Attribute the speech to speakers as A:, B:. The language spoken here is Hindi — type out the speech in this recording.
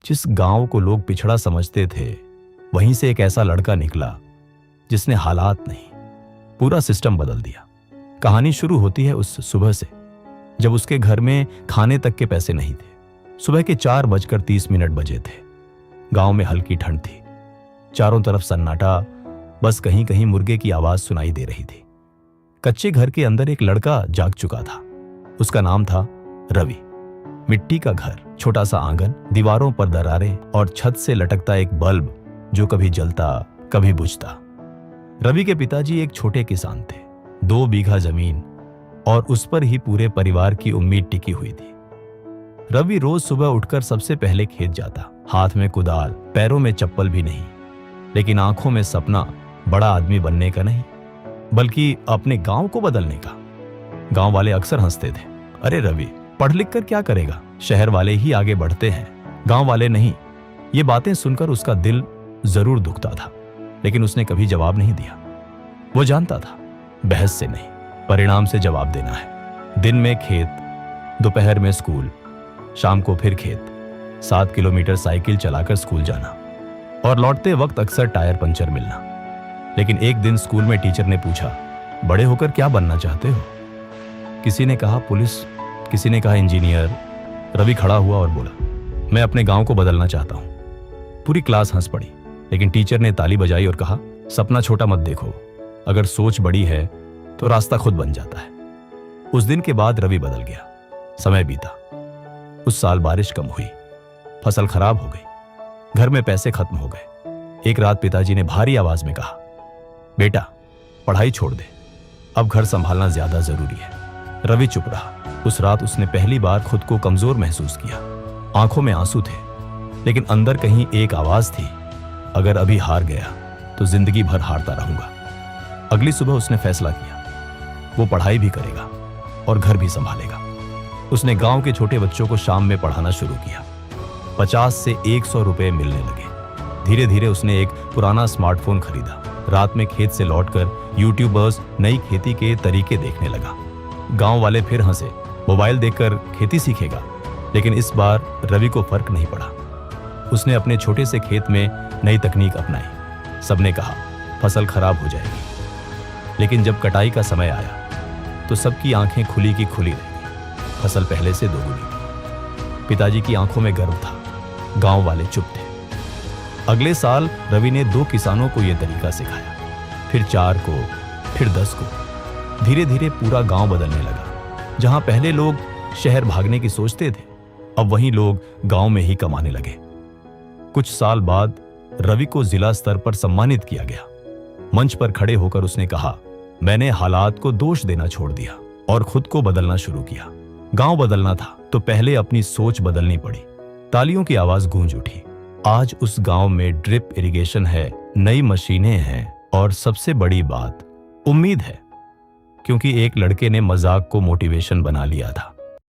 A: जिस गांव को लोग पिछड़ा समझते थे, वहीं से एक ऐसा लड़का निकला जिसने हालात नहीं, पूरा सिस्टम बदल दिया। कहानी शुरू होती है उस सुबह से जब उसके घर में खाने तक के पैसे नहीं थे। सुबह के 4:30 बजे थे। गांव में हल्की ठंड थी, चारों तरफ सन्नाटा, बस कहीं कहीं मुर्गे की आवाज सुनाई दे रही थी। कच्चे घर के अंदर एक लड़का जाग चुका था। उसका नाम था रवि। मिट्टी का घर, छोटा सा आंगन, दीवारों पर दरारें और छत से लटकता एक बल्ब जो कभी जलता कभी बुझता। रवि के पिताजी एक छोटे किसान थे। 2 बीघा जमीन और उस पर ही पूरे परिवार की उम्मीद टिकी हुई थी। रवि रोज सुबह उठकर सबसे पहले खेत जाता, हाथ में कुदाल, पैरों में चप्पल भी नहीं, लेकिन आंखों में सपना बड़ा आदमी बनने का नहीं, बल्कि अपने गांव को बदलने का। गांव वाले अक्सर हंसते थे, अरे रवि, पढ़ लिख कर क्या करेगा, शहर वाले ही आगे बढ़ते हैं, गांव वाले नहीं। ये बातें सुनकर उसका दिल जरूर दुखता था, लेकिन उसने कभी जवाब नहीं दिया। वो जानता था, बहस से नहीं, परिणाम से जवाब देना है। दिन में खेत, दोपहर में स्कूल, शाम को फिर खेत, 7 किलोमीटर साइकिल चलाकर स्कूल जाना और लौटते वक्त अक्सर टायर पंचर मिलना। लेकिन एक दिन स्कूल में टीचर ने पूछा, बड़े होकर क्या बनना चाहते हो? किसी ने कहा पुलिस, किसी ने कहा इंजीनियर। रवि खड़ा हुआ और बोला, मैं अपने गांव को बदलना चाहता हूं। पूरी क्लास हंस पड़ी, लेकिन टीचर ने ताली बजाई और कहा, सपना छोटा मत देखो, अगर सोच बड़ी है तो रास्ता खुद बन जाता है। उस दिन के बाद रवि बदल गया। समय बीता। उस साल बारिश कम हुई, फसल खराब हो गई, घर में पैसे खत्म हो गए। एक रात पिताजी ने भारी आवाज में कहा, बेटा पढ़ाई छोड़ दे, अब घर संभालना ज्यादा जरूरी है। रवि चुप रहा। उस रात उसने पहली बार खुद को कमजोर महसूस किया। आंखों में आंसू थे, लेकिन अंदर कहीं एक आवाज थी, अगर अभी हार गया तो जिंदगी भर हारता रहूंगा। अगली सुबह उसने फैसला किया, वो पढ़ाई भी करेगा और घर भी संभालेगा। उसने गांव के छोटे बच्चों को शाम में पढ़ाना शुरू किया। 50 से 100 रुपए मिलने लगे। धीरे धीरे उसने एक पुराना स्मार्टफोन खरीदा। रात में खेत से लौटकर यूट्यूबर्स नई खेती के तरीके देखने लगा। गांव वाले फिर हंसे, मोबाइल देखकर खेती सीखेगा। लेकिन इस बार रवि को फर्क नहीं पड़ा। उसने अपने छोटे से खेत में नई तकनीक अपनाई। सबने कहा फसल खराब हो जाएगी, लेकिन जब कटाई का समय आया तो सबकी आंखें खुली की खुली रही। फसल पहले से दोगुनी। पिताजी की आंखों में गर्व था, गांव वाले चुप थे। अगले साल रवि ने 2 किसानों को यह तरीका सिखाया, फिर 4 को, फिर 10 को। धीरे धीरे पूरा गांव बदलने लगा। जहां पहले लोग शहर भागने की सोचते थे, अब वहीं लोग गांव में ही कमाने लगे। कुछ साल बाद रवि को जिला स्तर पर सम्मानित किया गया। मंच पर खड़े होकर उसने कहा, मैंने हालात को दोष देना छोड़ दिया और खुद को बदलना शुरू किया। गांव बदलना था तो पहले अपनी सोच बदलनी पड़ी। तालियों की आवाज गूंज उठी। आज उस गांव में ड्रिप इरिगेशन है, नई मशीनें हैं और सबसे बड़ी बात उम्मीद है, क्योंकि एक लड़के ने मजाक को मोटिवेशन बना लिया था।